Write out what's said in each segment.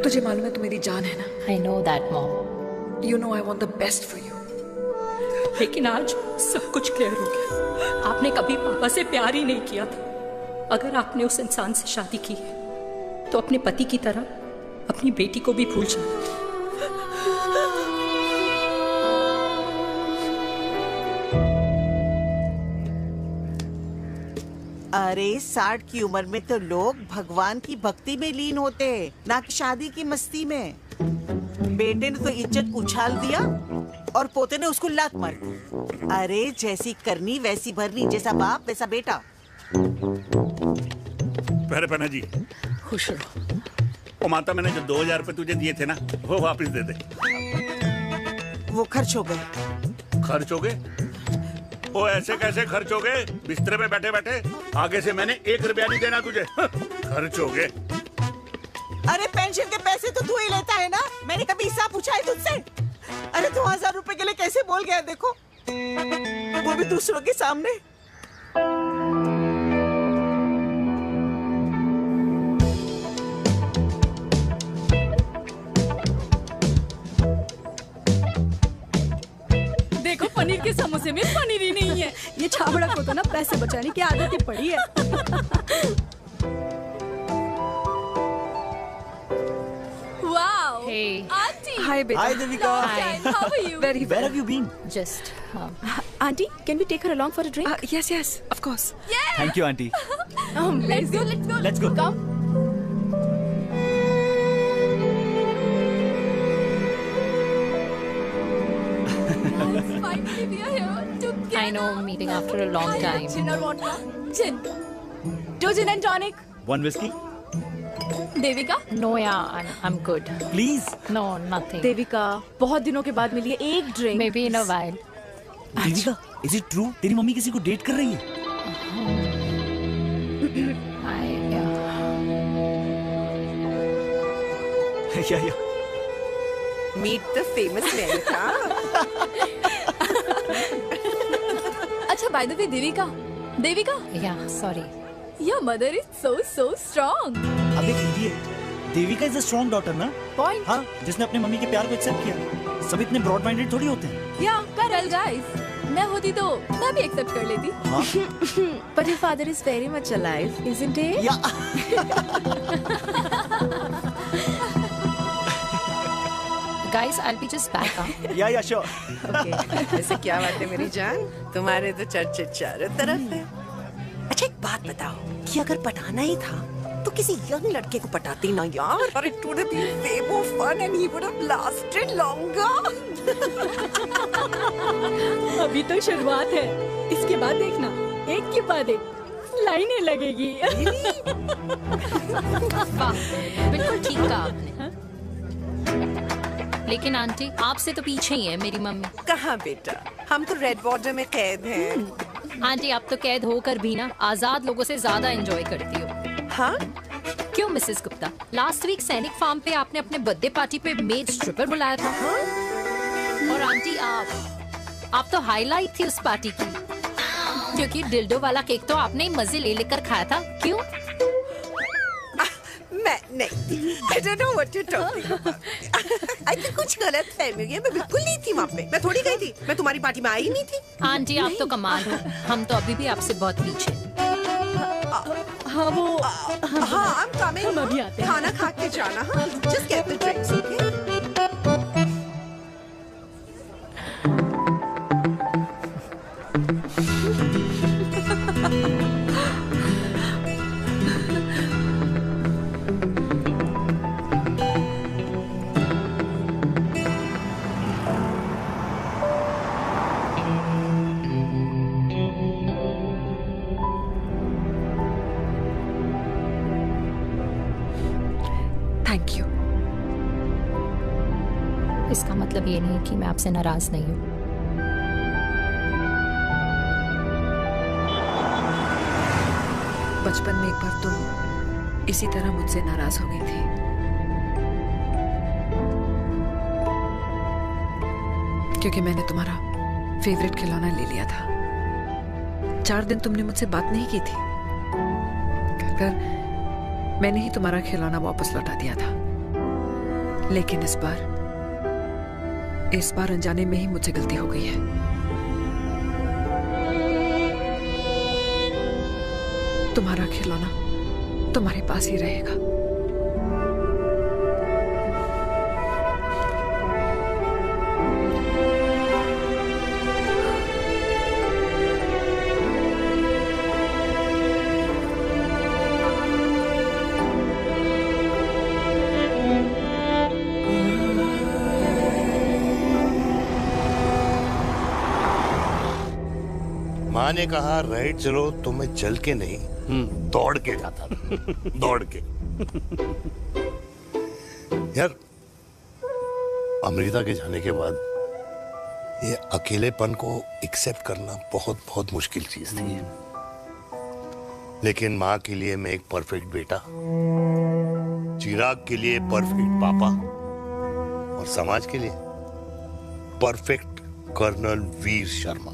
तुझे मालूम है तू मेरी जान है ना। I know that, Mom. You know I want the best for you. लेकिन आज सब कुछ क्लियर हो गया। आपने कभी पापा से प्यार ही नहीं किया था। अगर आपने उस इंसान से शादी की है तो अपने पति की तरह अपनी बेटी को भी भूल जाना। अरे 60 की उम्र में तो लोग भगवान की भक्ति में लीन होते हैं, ना कि शादी की मस्ती में। बेटे ने तो इज्जत उछाल दिया और पोते ने उसको लात मार दी। अरे जैसी करनी वैसी भरनी, जैसा बाप वैसा बेटा। पहले पन्ना जी खुश रहो। ओ माता, मैंने जो 2000 रुपए तुझे दिए थे ना, वो वापस दे दे। वो खर्च हो गए। खर्च हो गए? ओ ऐसे कैसे खर्च हो गए? बिस्तर पे बैठे बैठे। आगे से मैंने 1 रुपया नहीं देना तुझे। खर्च हो गए। अरे पेंशन के पैसे तो तू ही लेता है ना, मैंने कभी हिसाब पूछा है तुझसे? अरे 2000 रुपए के लिए कैसे बोल गया देखो, वो भी दूसरों के सामने। देखो पनीर के समोसे में पनीर ही नहीं है। ये छाबड़ा को तो ना पैसे बचाने की आदत ही पड़ी है। Wow! Hey. Auntie! Hi बेटा। Hi Devika. Long time. How are you? Very Where well. have you been? Just, Auntie, can we take her along for a drink? Yes, of course. Yeah! Thank you, auntie. Let's go. Let's go. Come. Finally we are here together. I know, meeting after a long time. Gin or vodka? Gin. 2 gin and tonic. One whiskey, Devika? No, yeah, I'm good. please. No, nothing. Devika, बहुत दिनों के बाद मिली है, एक drink. Maybe in a while. Devika, is it true? तेरी mummy किसी को date कर रही है? Yeah. Meet the famous America. अच्छा, by the way, Devika, Yeah, sorry. your mother is so strong. अब एक दीदी है, Devika is a strong daughter ना? Point. हाँ, जिसने अपने मम्मी के प्यार को एक्सेप्ट किया। सब इतने ब्रॉड माइंडेड थोड़ी होते हैं। Yeah, correct guys. मैं होती तो मैं भी एक्सेप्ट कर लेती। हाँ? But your father is very much alive, isn't he? Yeah. Guys, I'll be just back. Yeah, sure. Okay. ऐसे क्या बात है मेरी जान, तुम्हारे तो चर्चे चारों तरफ है। अच्छा एक बात बताओ कि अगर पटाना ही था तो किसी यंग लड़के को पटाती ना यार। और it would have been way more fun and he would have lasted longer. अभी तो शुरुआत है, इसके बाद देखना, एक के बाद एक लाइनें लगेगी। बिल्कुल ठीक कहा आपने। लेकिन आंटी, आपसे तो पीछे ही है मेरी मम्मी। कहाँ बेटा, हम तो रेड वाटर में कैद हैं। आंटी, आप तो कैद होकर भी ना आजाद लोगों से ज्यादा एंजॉय करती हो। हाँ? क्यों मिसेस गुप्ता, लास्ट वीक सैनिक फार्म पे आपने अपने बर्थडे पार्टी पे मेड स्ट्रिपर बुलाया था। और आंटी, आप तो हाईलाइट थी उस पार्टी की, क्योंकि डिल्डो वाला केक तो आपने ही मजे ले लेकर खाया था। क्यों? मैं नहीं, I don't know what you're talking about. I think कुछ गलत फहमी हुई है, मैं बिल्कुल नहीं थी वहाँ पे। मैं थोड़ी गई थी, मैं तुम्हारी पार्टी में आई ही नहीं थी। आंटी, आप तो कमाल हो, हम तो अभी भी आपसे बहुत पीछे। हाँ वो हाँ, I'm coming. हम अभी आते हैं। खाना खा के जाना। हाँ, just get the drinks, okay? Thank you. इसका मतलब ये नहीं कि मैं आपसे नाराज नहीं हूँ। बचपन में एक बार तुम इसी तरह मुझसे नाराज हो गई थी। क्योंकि मैंने तुम्हारा फेवरेट खिलौना ले लिया था। 4 दिन तुमने मुझसे बात नहीं की थी। फिर मैंने ही तुम्हारा खिलौना वापस लौटा दिया था। लेकिन इस बार अनजाने में ही मुझसे गलती हो गई है। तुम्हारा खिलौना तुम्हारे पास ही रहेगा। माँ ने कहा राइट चलो तो मैं चल के नहीं दौड़ के जाता था। दौड़ के। यार अमृता के जाने के बाद ये अकेलेपन को एक्सेप्ट करना बहुत बहुत मुश्किल चीज थी। लेकिन माँ के लिए मैं एक परफेक्ट बेटा, चिराग के लिए परफेक्ट पापा और समाज के लिए परफेक्ट कर्नल वीर शर्मा।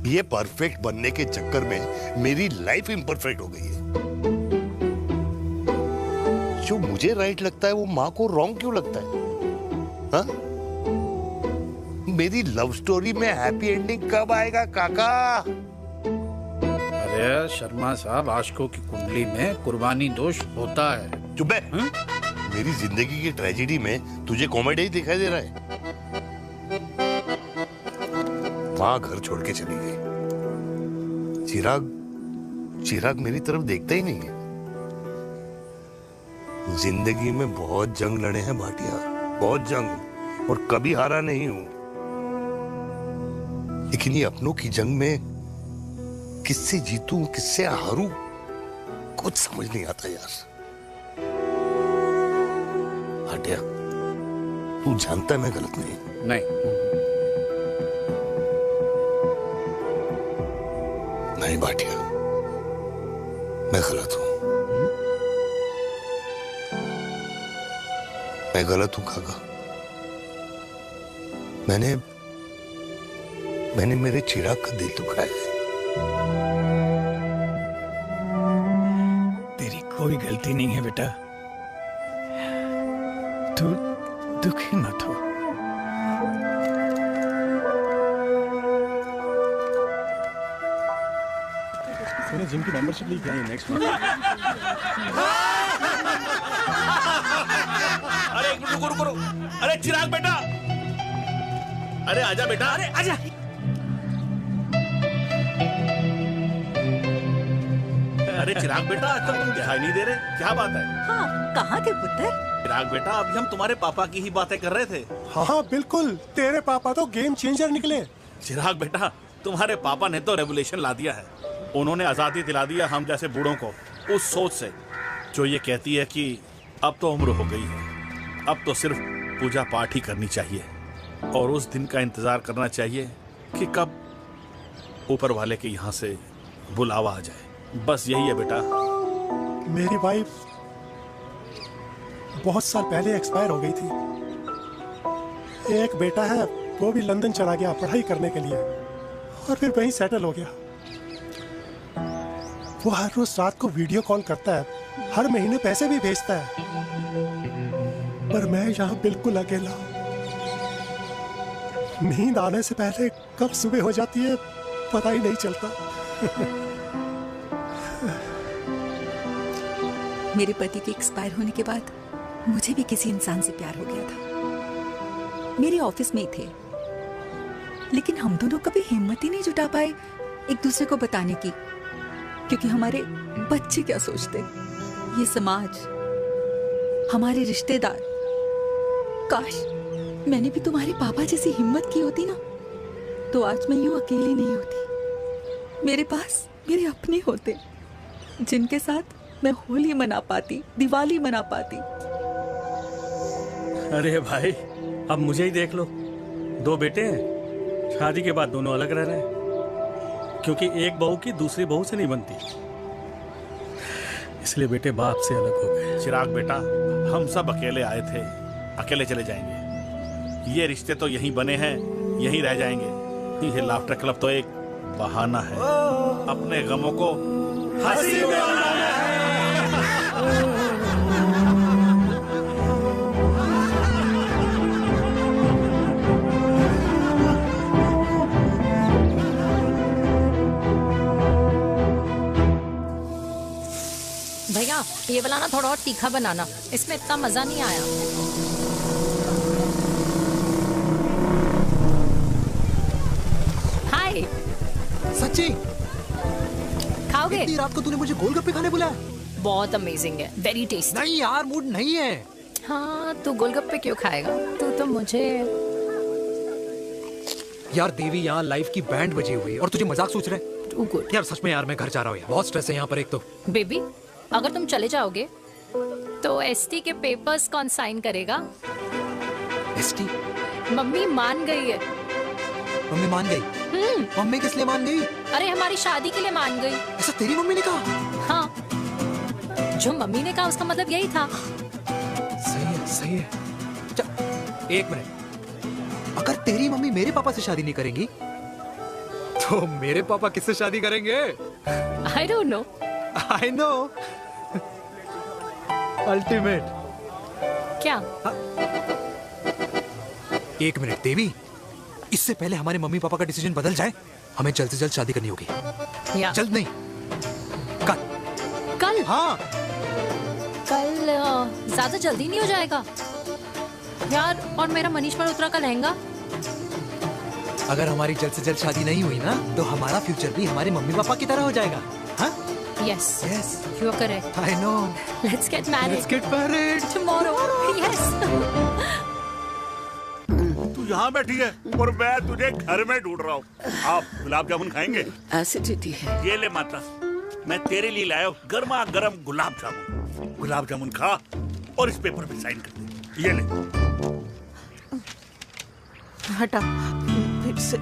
ये परफेक्ट बनने के चक्कर में मेरी लाइफ इम्परफेक्ट हो गई है। जो मुझे राइट लगता है वो माँ को रॉन्ग क्यों लगता है? हाँ? मेरी लव स्टोरी में हैप्पी एंडिंग कब आएगा काका? अरे शर्मा साहब, आशिकों की कुंडली में कुर्बानी दोष होता है। चुप है। मेरी जिंदगी की ट्रेजेडी में तुझे कॉमेडी ही दिखाई दे रहा है। माँ घर छोड़ के चली गई। चिराग मेरी तरफ देखता ही नहीं है। जिंदगी में बहुत जंग लड़े हैं भाटिया, बहुत जंग, और कभी हारा नहीं हूं। लेकिन ये अपनों की जंग में किससे जीतूं किससे हारूं कुछ समझ नहीं आता यार। भाटिया तू जानता है मैं गलत नहीं। नहीं भाटिया, मैं गलत हूं। मैं गलत हूं काका। मैंने मेरे चिराग का दिल दुखाया है। तेरी कोई गलती नहीं है बेटा, तू दुखी मत हो। मैंने जिम की मेंबरशिप ली क्या? Next month. अरे रुको। अरे चिराग बेटा, अरे आजा बेटा, अरे आजा। अरे चिराग बेटा, आजकल तुम दिखाई नहीं दे रहे, क्या बात है? हाँ, कहाँ थे पुत्र? चिराग बेटा, अभी हम तुम्हारे पापा की ही बातें कर रहे थे। हाँ बिल्कुल, तेरे पापा तो गेम चेंजर निकले। चिराग बेटा, तुम्हारे पापा ने तो रेवोल्यूशन ला दिया है। उन्होंने आजादी दिला दिया हम जैसे बूढ़ों को, उस सोच से जो ये कहती है कि अब तो उम्र हो गई है, अब तो सिर्फ पूजा पाठ ही करनी चाहिए और उस दिन का इंतजार करना चाहिए कि कब ऊपर वाले के यहाँ से बुलावा आ जाए। बस यही है बेटा। मेरी वाइफ बहुत साल पहले एक्सपायर हो गई थी। एक बेटा है, वो भी लंदन चला गया पढ़ाई करने के लिए और फिर वहीं सेटल हो गया। वो हर रोज रात को वीडियो कॉल करता है, हर महीने पैसे भी भेजता है, पर मैं यहाँ बिल्कुल अकेला हूँ। नींद आने से पहले कब सुबह हो जाती है पता ही नहीं चलता। मेरे पति के एक्सपायर होने के बाद मुझे भी किसी इंसान से प्यार हो गया था। मेरे ऑफिस में ही थे, लेकिन हम दोनों कभी हिम्मत ही नहीं जुटा पाए एक दूसरे को बताने की, क्योंकि हमारे बच्चे क्या सोचते, ये समाज, हमारे रिश्तेदार। काश मैंने भी तुम्हारे पापा जैसी हिम्मत की होती ना, तो आज मैं यूं अकेली नहीं होती। मेरे पास मेरे अपने होते जिनके साथ मैं होली मना पाती, दिवाली मना पाती। अरे भाई, अब मुझे ही देख लो, 2 बेटे हैं, शादी के बाद दोनों अलग रह रहे हैं, क्योंकि एक बहू की दूसरी बहू से नहीं बनती, इसलिए बेटे बाप से अलग हो गए। चिराग बेटा, हम सब अकेले आए थे, अकेले चले जाएंगे। ये रिश्ते तो यहीं बने हैं, यहीं रह जाएंगे। ये लाफ्टर क्लब तो एक बहाना है अपने गमों को हंसी में बनाना है। भैया ये वाला ना थोड़ा और तीखा बनाना, इसमें इतना मजा नहीं आया। हाय। सच्ची? खाओगे? इतनी रात को तूने मुझे गोलगप्पे खाने बुलाया? बहुत अमेजिंग है, वेरी टेस्टी। नहीं यार, मूड नहीं है। हाँ, तू गोलगप्पे क्यों खाएगा? तू तो मुझे। यार देवी, यहाँ लाइफ की बैंड बजी हुई है और तुझे मजाक सोच रहे? यार सच में यार, मैं घर जा रहा हूँ यार, बहुत स्ट्रेस है यहाँ पर। एक तो बेबी, अगर तुम चले जाओगे तो एसटी के पेपर्स कौन साइन करेगा? एसटी? मम्मी मान गई है। मम्मी मान गई? मम्मी किस लिए मान गई? अरे हमारी शादी के लिए मान गई। ऐसा तेरी मम्मी ने कहा? हाँ, जो मम्मी ने कहा उसका मतलब यही था। सही है, सही है। एक मिनट, अगर तेरी मम्मी मेरे पापा से शादी नहीं करेंगी तो मेरे पापा किससे शादी करेंगे? I don't know. I know. Ultimate. क्या? एक मिनट देवी, इससे पहले हमारे मम्मी पापा का डिसीजन बदल जाए, हमें जल्द से जल्द शादी करनी होगी। या। जल्द नहीं, कल। कल? हाँ। कल ज्यादा जल्दी नहीं हो जाएगा यार? और मेरा मनीष मल्होत्रा का लहंगा? अगर हमारी जल्द से जल्द शादी नहीं हुई ना, तो हमारा फ्यूचर भी हमारे मम्मी पापा की तरह हो जाएगा। हाँ? Yes. Yes. You are correct. I know. Let's get married. Let's get married tomorrow. Yes. तू यहाँ बैठी है और मैं तुझे घर में ढूंढ रहा हूँ। आप गुलाब जामुन खाएंगे? एसिडिटी है। ये ले माता, मैं तेरे लिए लाया हूँ गर्मा गर्म गुलाब जामुन। गुलाब जामुन खा और इस पेपर पे साइन कर दे। ये ले। हटा फिर से।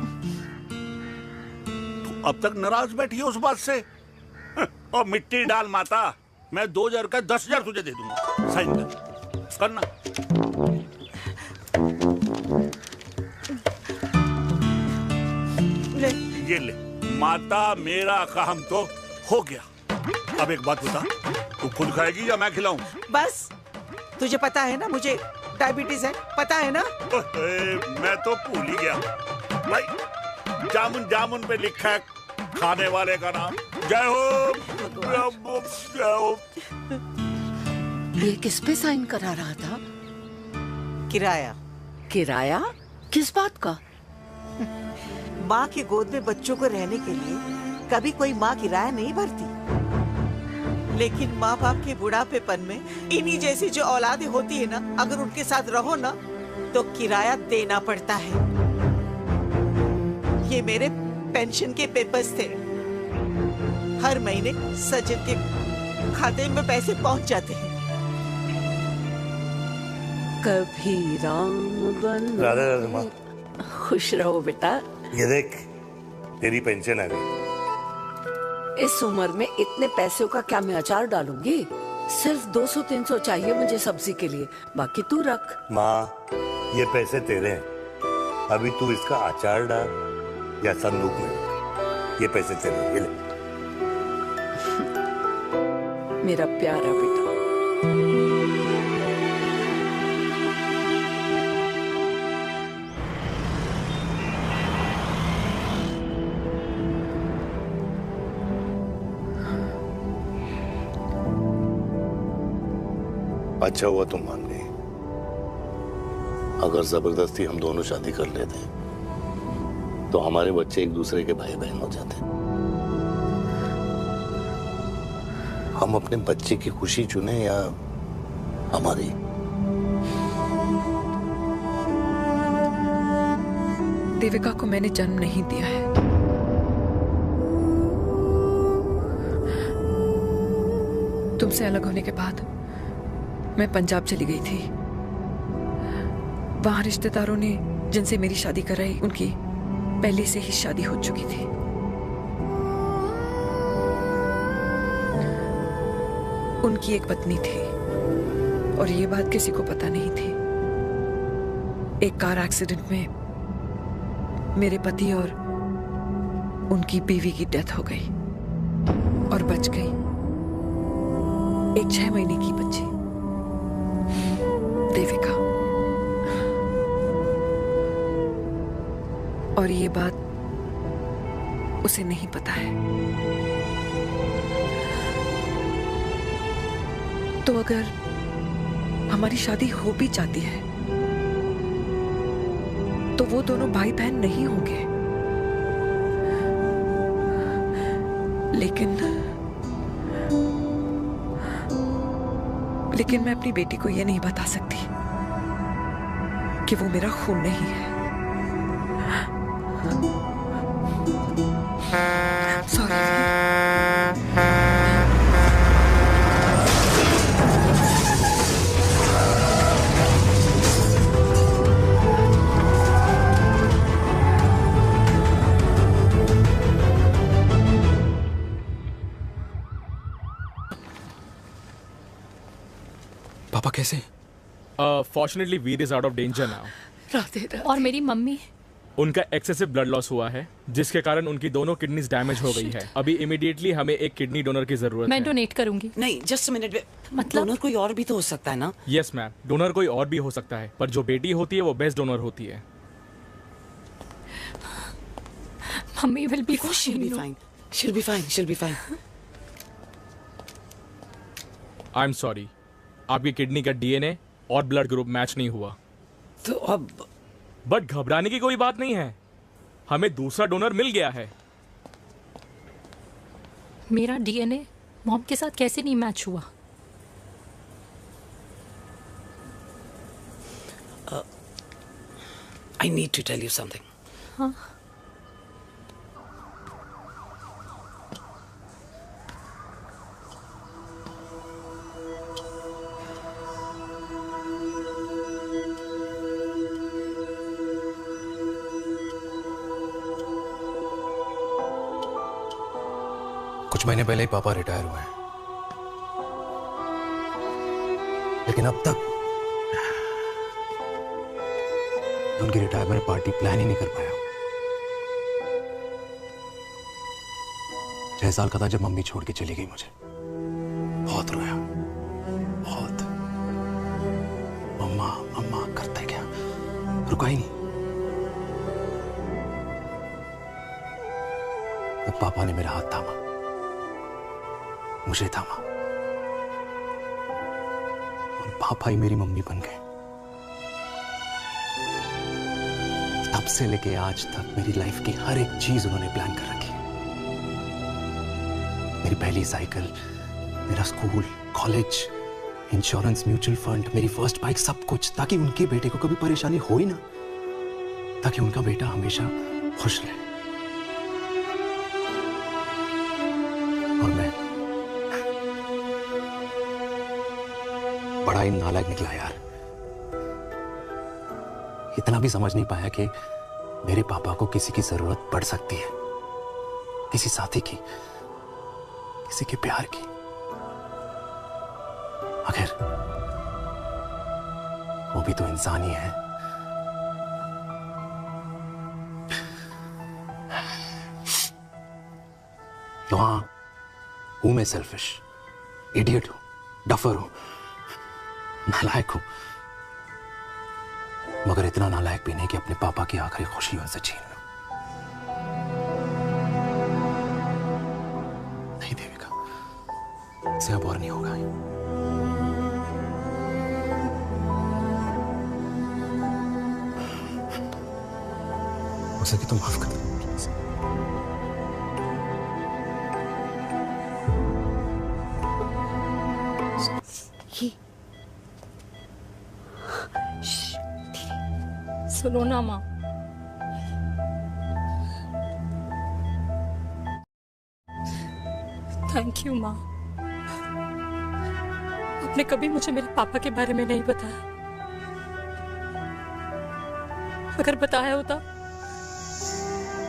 तू अब तक नाराज बैठी है उस बात से? और मिट्टी डाल माता, मैं 2000 का 10,000 तुझे दे दूंगा। साइन कर, करना। ले। ये ले माता, मेरा काम तो हो गया। अब एक बात बता, तू खुद खाएगी या मैं खिलाऊं? बस, तुझे पता है ना मुझे डायबिटीज है, पता है ना? मैं तो भूल ही गया भाई। जामुन जामुन पे लिखा है खाने वाले का नाम। जय हो, जय हो। ये किस पे साइन करा रहा था? किराया। किराया? किस बात का? माँ की गोद में बच्चों को रहने के लिए कभी कोई माँ किराया नहीं भरती, लेकिन माँ बाप के बुढ़ापेपन में इन्हीं जैसी जो औलादें होती है ना, अगर उनके साथ रहो ना तो किराया देना पड़ता है। ये मेरे पेंशन के पेपर्स थे। हर महीने सचिन के खाते में पैसे पहुंच जाते हैं। कभी राम बन। राधे राधे माँ। खुश रहो बेटा। ये देख, तेरी पेंशन आ गई। इस उम्र में इतने पैसों का क्या मैं अचार डालूंगी? सिर्फ 200-300 चाहिए मुझे सब्जी के लिए, बाकी तू रख। माँ, ये पैसे तेरे हैं, अभी तू इसका अचार डाल या संदूक में रख। ये पैसे तेरे हैं, ये ले। मेरा प्यारा बेटा। अच्छा हुआ तुम मान गई। अगर जबरदस्ती हम दोनों शादी कर लेते तो हमारे बच्चे एक दूसरे के भाई बहन हो जाते। हम अपने बच्चे की खुशी चुने या हमारी? देविका को मैंने जन्म नहीं दिया है। तुमसे अलग होने के बाद मैं पंजाब चली गई थी। वहां रिश्तेदारों ने जिनसे मेरी शादी कराई, उनकी पहले से ही शादी हो चुकी थी। उनकी एक पत्नी थी और ये बात किसी को पता नहीं थी। एक कार एक्सीडेंट में मेरे पति और उनकी बीवी की डेथ हो गई और बच गई एक 6 महीने की बच्ची, देविका। और ये बात उसे नहीं पता है। तो अगर हमारी शादी हो भी जाती है तो वो दोनों भाई बहन नहीं होंगे। लेकिन मैं अपनी बेटी को ये नहीं बता सकती कि वो मेरा खून नहीं है। सॉरी। पापा कैसे? Fortunately Veer is out of danger now. Radhe Radhe. और मेरी मम्मी? उनका एक्सेसिव ब्लड लॉस हुआ है जिसके कारण उनकी दोनों किडनीज डैमेज हो गई है। अभी इमीडिएटली हमें एक किडनी डोनर की जरूरत है। मैं डोनेट करूंगी। नहीं, जस्ट मिनट। मतलब डोनर कोई और भी तो हो सकता है ना? यस मैम, डोनर कोई और भी हो सकता है, पर जो बेटी होती है वो बेस्ट डोनर होती है। Mummy will be fine. she'll be fine. I am sorry, आपकी किडनी का डीएनए और ब्लड ग्रुप मैच नहीं हुआ। तो अब बट घबराने की कोई बात नहीं है, हमें दूसरा डोनर मिल गया है। मेरा डीएनए मॉम के साथ कैसे नहीं मैच हुआ? I need to tell you something. हाँ? कुछ महीने पहले ही पापा रिटायर हुए हैं, लेकिन अब तक उनकी रिटायरमेंट पार्टी प्लान ही नहीं कर पाया। 6 साल का था जब मम्मी छोड़ के चली गई मुझे। बहुत रोया, बहुत। मम्मा मम्मा करते क्या, रुका ही नहीं। तो पापा ने मेरा हाथ थामा, मुझे थामा, और पापा ही मेरी मम्मी बन गए। तब से लेके आज तक मेरी लाइफ की हर एक चीज उन्होंने प्लान कर रखी। मेरी पहली साइकिल, मेरा school, college, insurance, mutual fund, मेरी फर्स्ट बाइक, सब कुछ, ताकि उनके बेटे को कभी परेशानी हो ही ना, ताकि उनका बेटा हमेशा खुश रहे। और मैं बड़ा ही नालायक निकला यार। इतना भी समझ नहीं पाया कि मेरे पापा को किसी की जरूरत पड़ सकती है, किसी साथी की, किसी के प्यार की। आखिर वो भी तो इंसान ही है। तो हाँ, हूं मैं सेल्फिश, इडियट हूं, डफर हूं, नालायक हूं, मगर इतना नालायक भी नहीं कि अपने पापा की आखिरी खुशी उनसे छीन लूं। नहीं देविका, इससे अब और नहीं होगा। हो सके तो माफ कर दो प्लीज। सुनो ना माँ, थैंक यू माँ। आपने कभी मुझे मेरे पापा के बारे में नहीं बताया। अगर बताया होता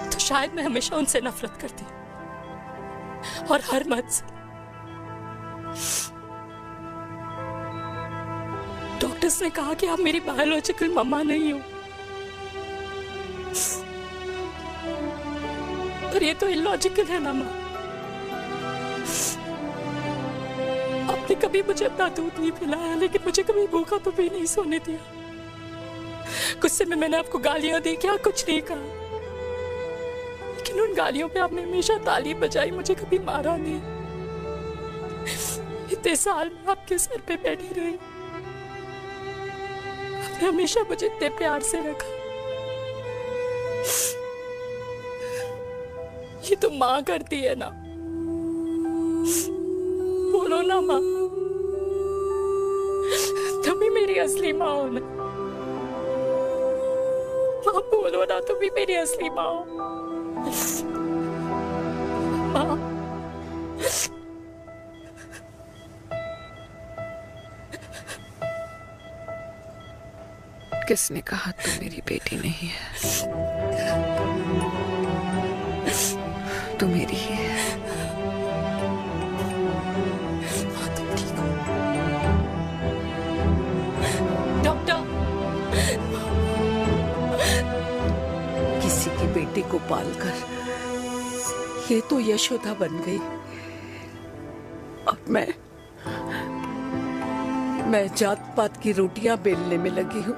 तो शायद मैं हमेशा उनसे नफरत करती, और हर मत से। डॉक्टर्स ने कहा कि आप मेरी बायोलॉजिकल मम्मा नहीं हो, पर ये तो इलॉजिकल है ना माँ। आपने कभी मुझे अपना दूध नहीं पिलाया, लेकिन मुझे कभी भूखा तो भी नहीं सोने दिया। गुस्से में मैंने आपको गालियां दी, क्या कुछ नहीं कहा, लेकिन उन गालियों पे आपने हमेशा ताली बजाई, मुझे कभी मारा नहीं। इतने साल में आपके सर पे बैठी रही, आपने हमेशा मुझे इतने प्यार से रखा। ये तो माँ करती है ना, बोलो ना माँ, तुम ही मेरी असली माँ हो ना। माँ बोलो ना, तुम ही मेरी असली माँ हो। माँ किसने कहा तू मेरी बेटी नहीं है? तू मेरी ही है। डॉक्टर, किसी की बेटी को पालकर ये तो यशोदा बन गई, और मैं जात पात की रोटियां बेलने में लगी हूँ।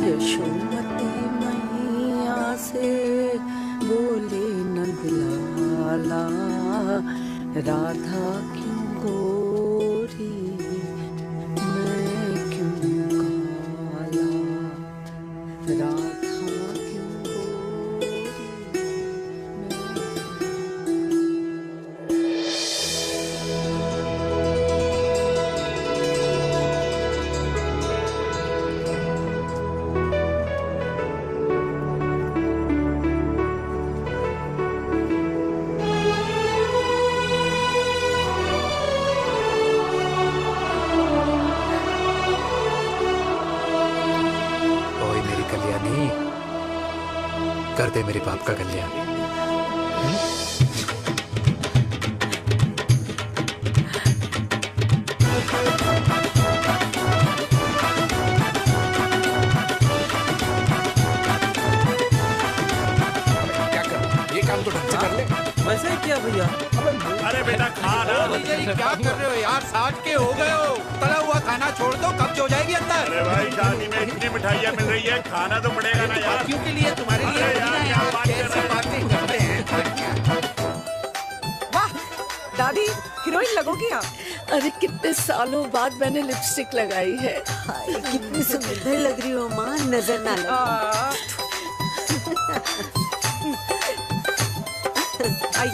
यशोमती मैया से बोले नंदलाला, राधा क्यों गोरी मैं क्यों काला, राधा क्यों गोरी कर दे मेरे बाप का कल्याण। क्या कर, ये काम तो ढंग से कर ले। वैसे ही किया भैया। अरे बेटा खा ना। क्या कर रहे हो यार, 60 के हो गए हो, तला हुआ खाना छोड़ दो, कब्ज हो जाएगी अंदर। अरे भाई शादी में इतनी मिठाइयाँ मिल रही है, खाना तो पड़ेगा ना यार। क्यों के लिए तुम्हारे लिए यार कैसी बातें करते हैं। वाह दादी, हीरोइन लगोगी आप। अरे कितने सालों बाद मैंने लिपस्टिक लगाई है। कितनी सुंदर लग रही हो माँ, नजर ना लगे। आई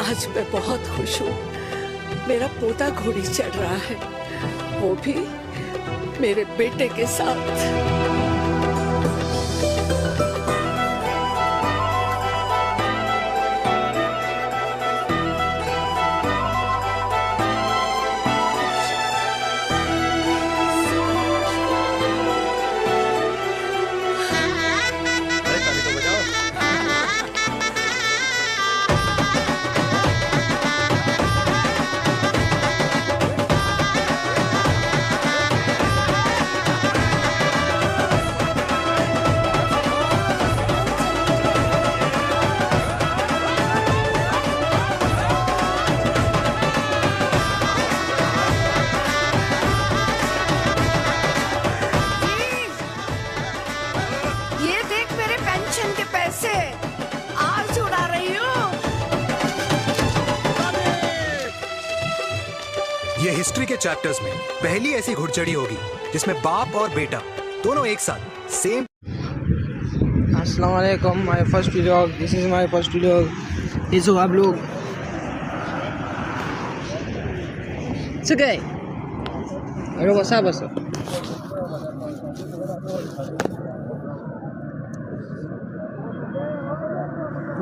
आज मैं बहुत खुश हूँ। मेरा पोता घोड़ी चढ़ रहा है, वो भी मेरे बेटे के साथ। ये हिस्ट्री के चैप्टर्स में पहली ऐसी घुड़चढ़ी होगी जिसमें बाप और बेटा दोनों एक साथ सेम। आज अस्सलाम वालेकुम, my first vlog, this is my first vlog. ये जो आप लोग से गए अरे बसा बस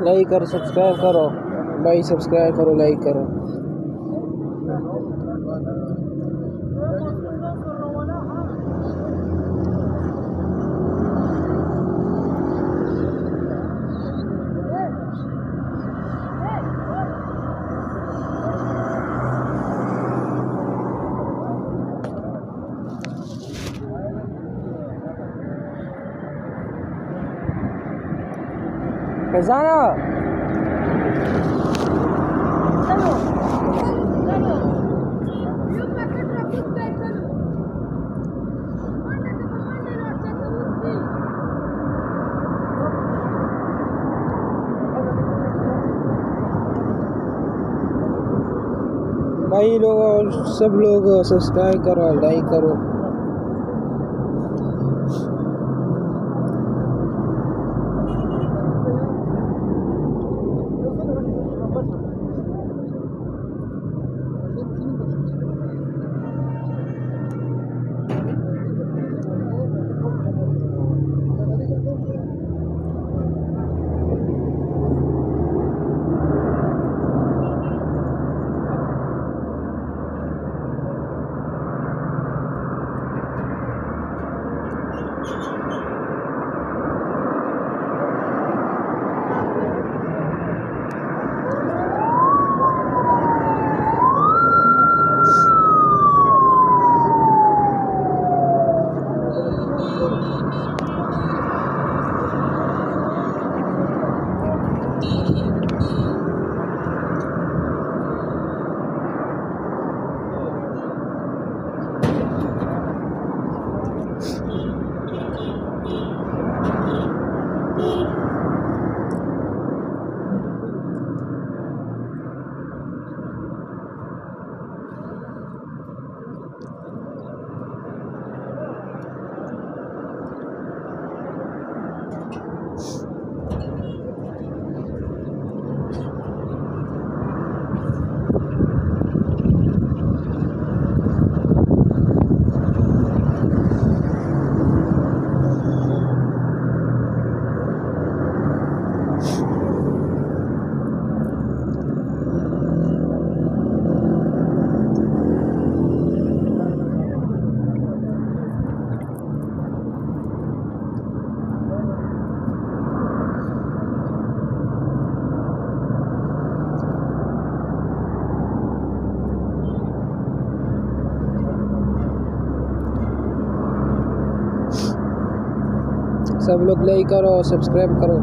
लाइक करो, सब्सक्राइब करो भाई, सब्सक्राइब करो, लाइक करो। फैजाना भाई लोग, सब लोग सब्सक्राइब करो, लाइक करो। सब लोग लाइक करो, सब्सक्राइब करो।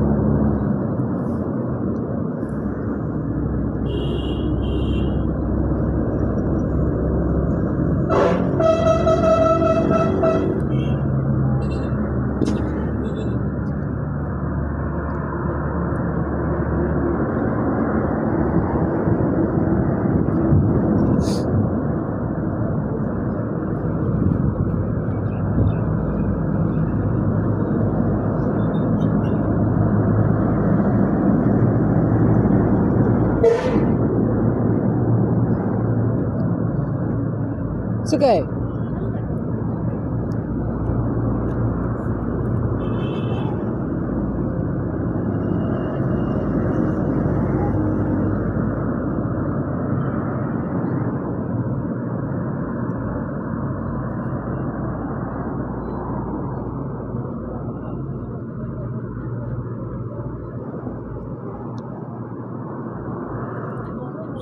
It's okay.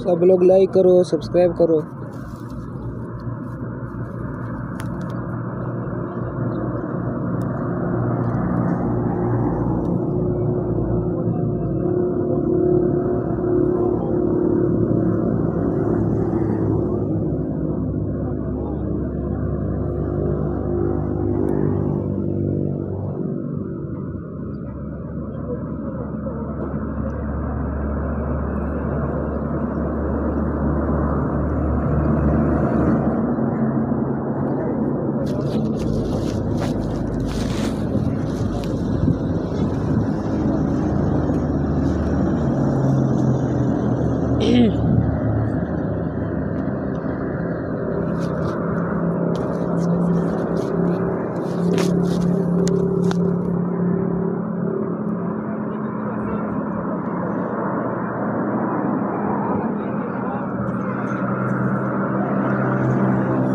सब लोग लाइक करो, सब्सक्राइब करो।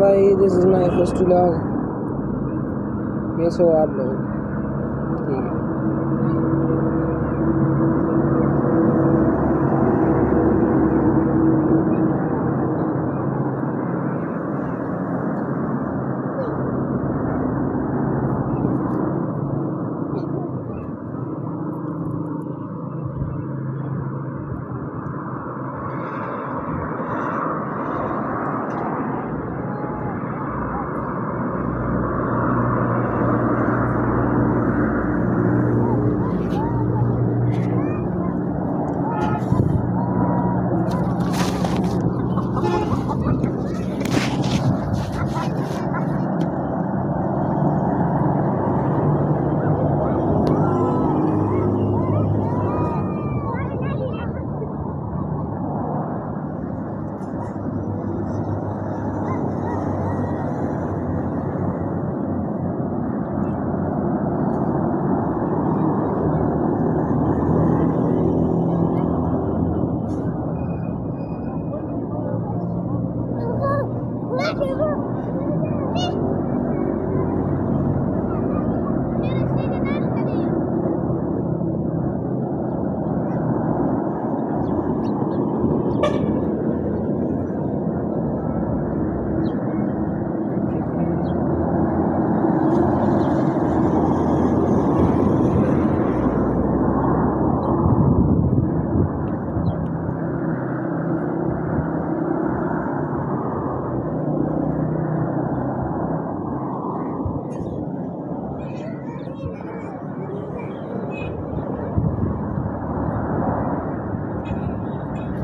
भाई this is my first vlog कैसे हो आप लोग ठीक है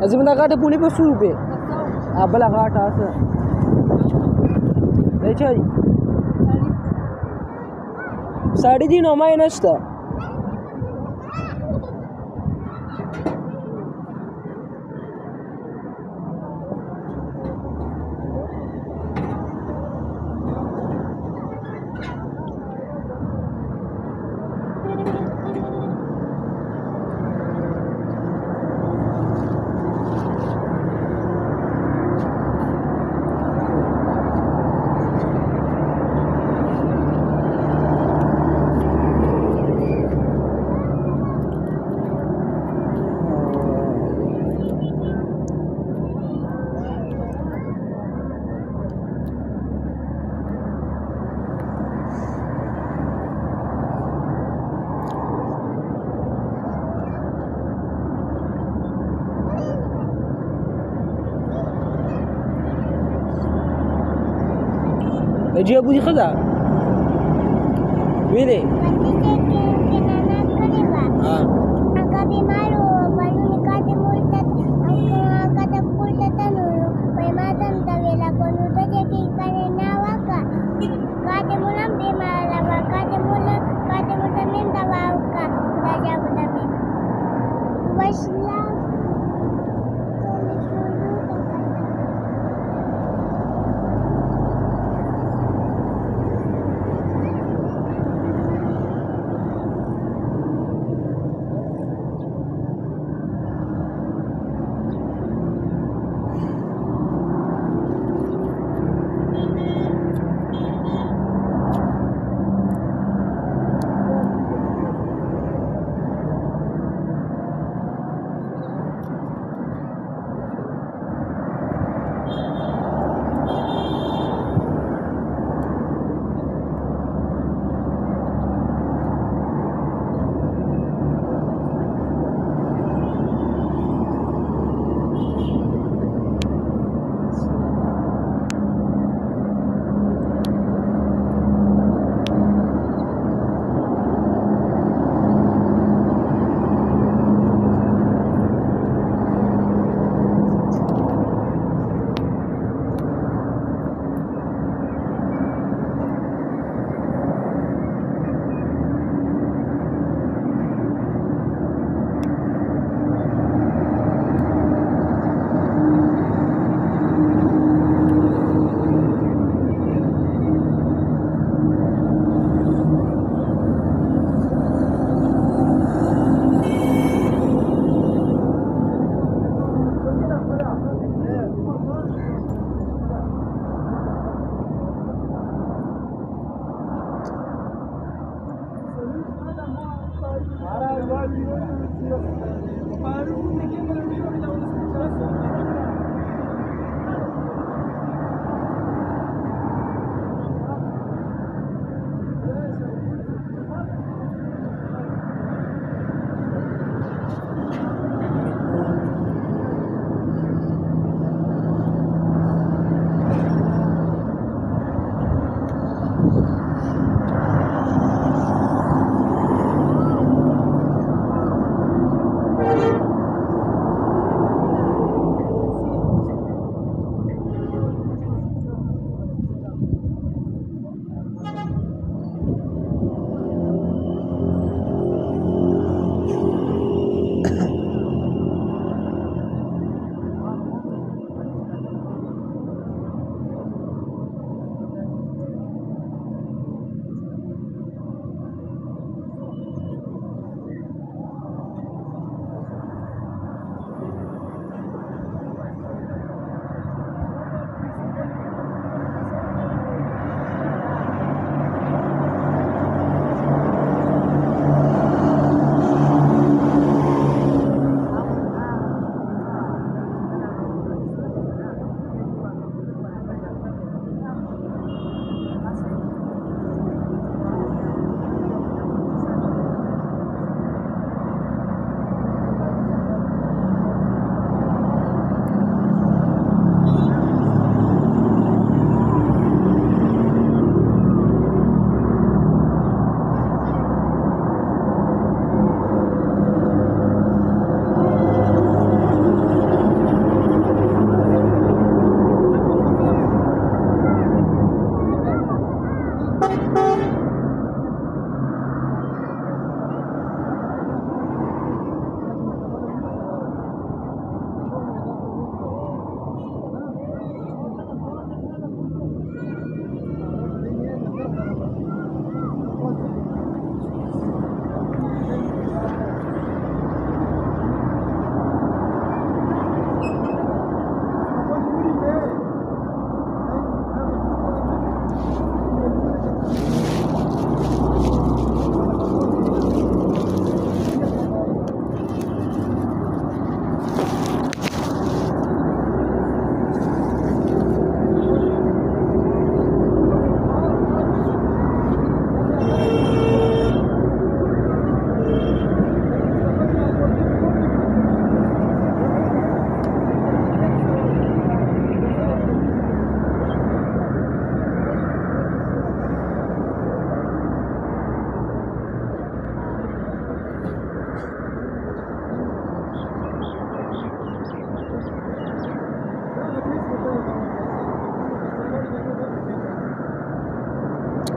अजून घाट पुणे पे 100 रुपये आबला घाट असं त्याच्या 3.5 माय नसतं Dia bunyi kada? Wile. Agak malu, baru nikah multat, kata multat anu, pematan tawela konu jadi karena waka, kata mulam bimala, kata mulam minta waka, udah jauh tapi, waslah.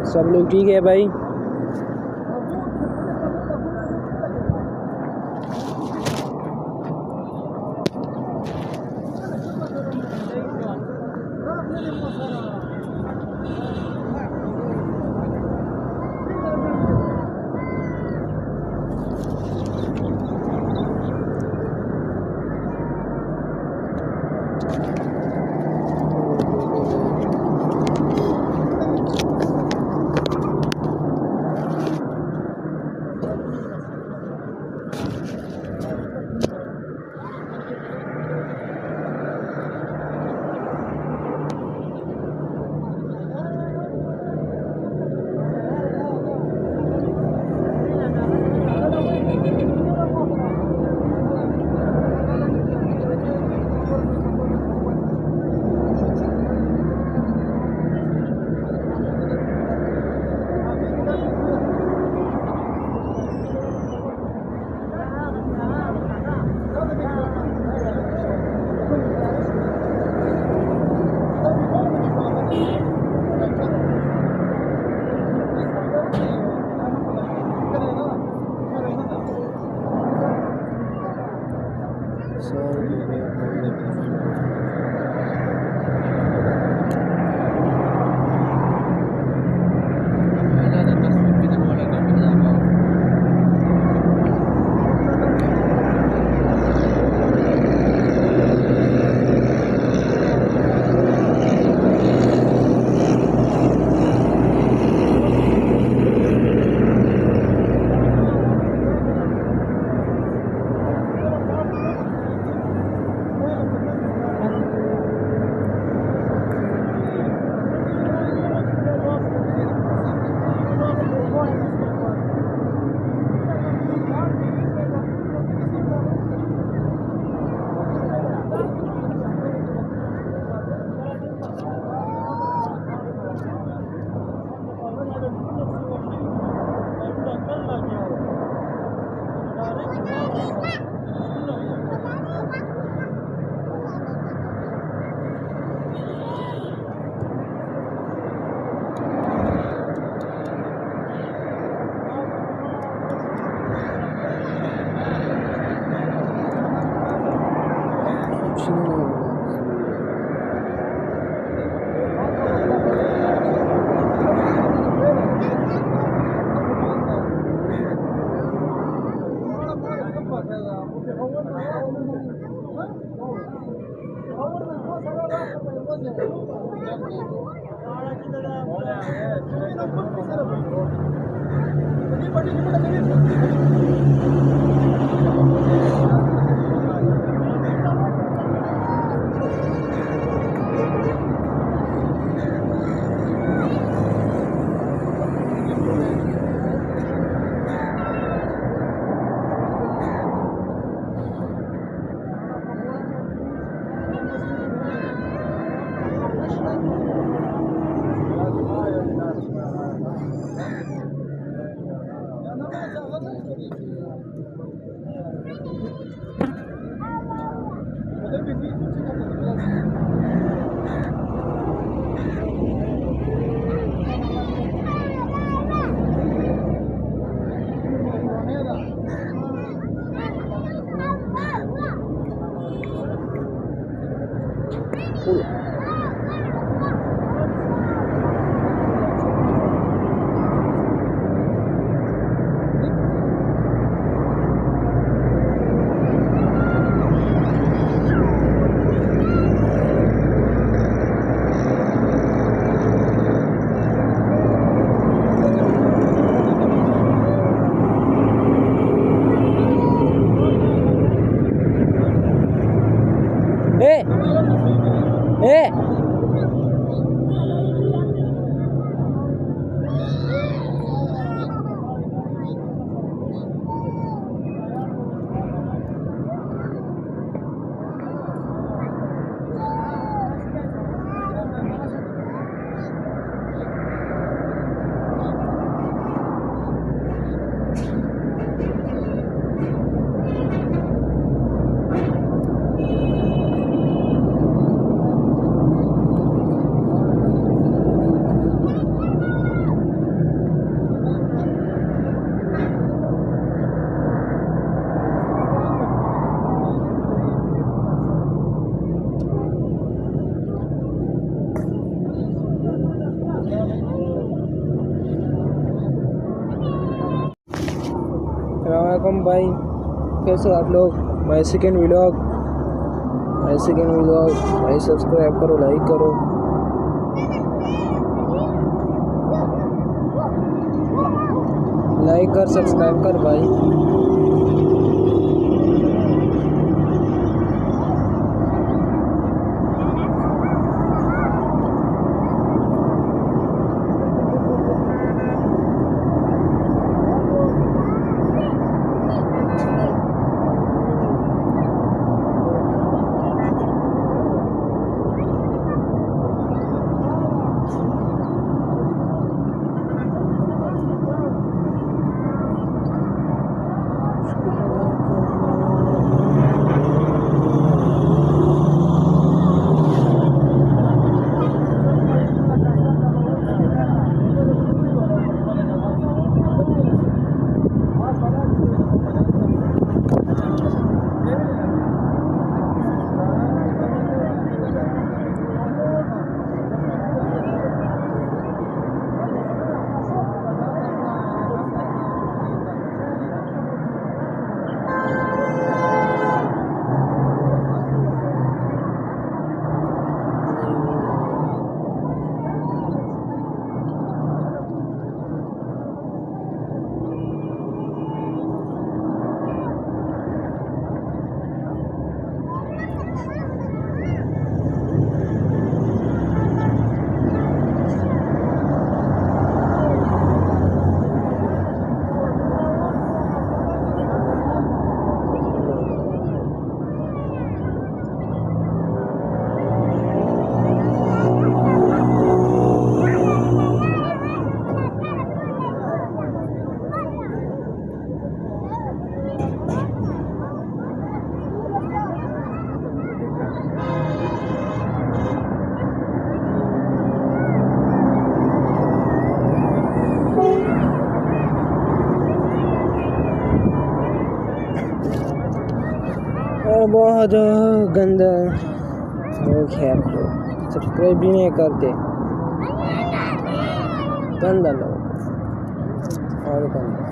सब लोग ठीक है भाई? अस्सलामुअलैकुम भाई, कैसे आप लोग। माय सेकंड व्लॉग भाई, सब्सक्राइब करो, लाइक करो। लाइक कर, सब्सक्राइब कर भाई। बहुत गंदा लोग हैं आप लोग, सब्सक्राइब भी नहीं करते, गंदा लोग और गंदा।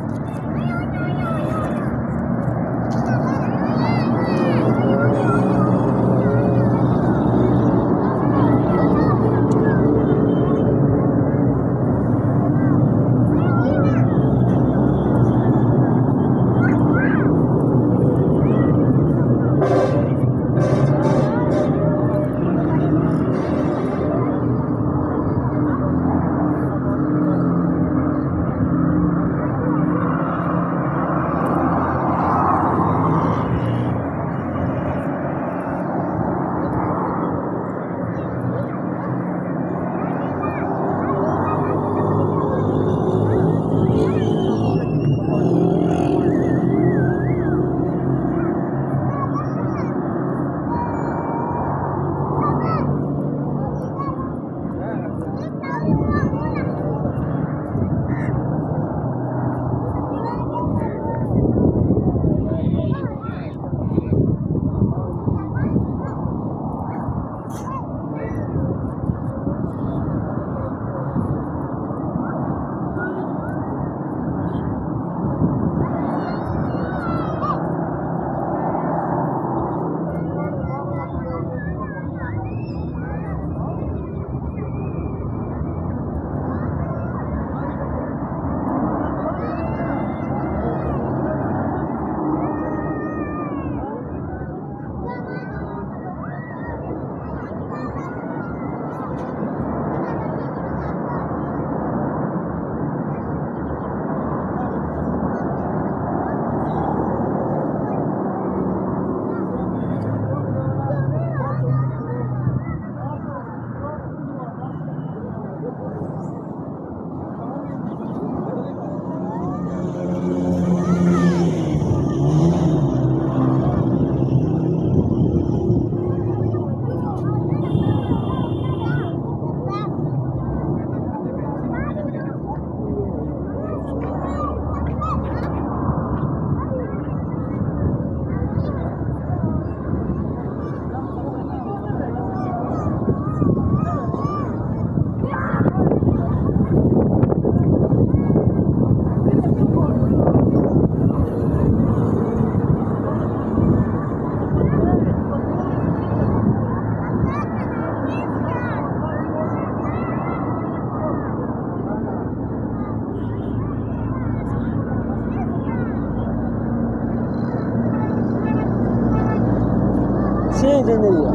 Entendería.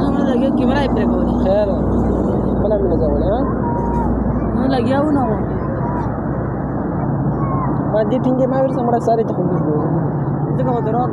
No lagi gimana ya kau ni? Khair. Mana mana kau ni? No lagi aku nak. Madi tinggi mawir sama rasari tak kumpulan. Itu kau terang.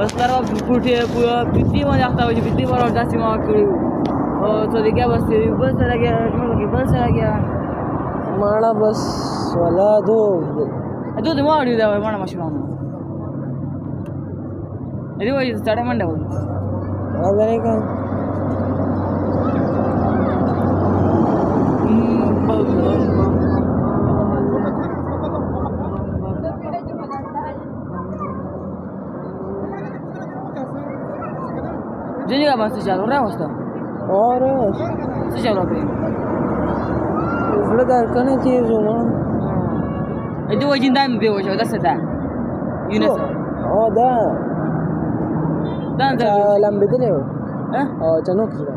बस तारा पुटे पूरा पिट्टी में जाता है जो पिट्टी पर और जाती वहाँ करी और तो देखा बस चला गया बस चला गया मारा बस वाला दो दिमाग नहीं था मारा मशरूम ये वही साढ़े मंडे हो अरे क्या Jadi apa sih jalur apa sih? और sih jalur apa? इसलिए करने चाहिए जो ना itu wajib dah ambil wajib dah sedar Yunus oh dah dah lambe tu leo oh canuk sudah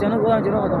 canuk orang jeruk atau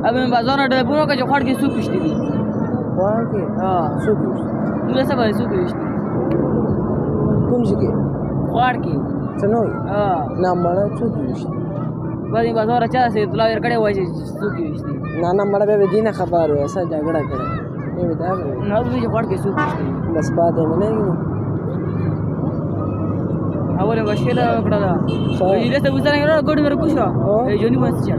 अब मैं बाजार अड्डे पूरा का जो खड़ के सूख पिछती थी वहाँ के सूख मुझे सब है सूख पिछती कौन सी के खड़ के चनोई नाम बड़ा सूख पिछती बाद में बाजार अच्छा से तुला यार कड़े हुए सूख पिछती नाम बड़ा बे दीना खबर है ऐसा झगड़ा करे ये बता ना तो जो खड़ के सूख पिछती बस बात है मैंने Awalnya gak ada kerana. Jadi saya bisa ngira gua di mereka sih. Joni masih.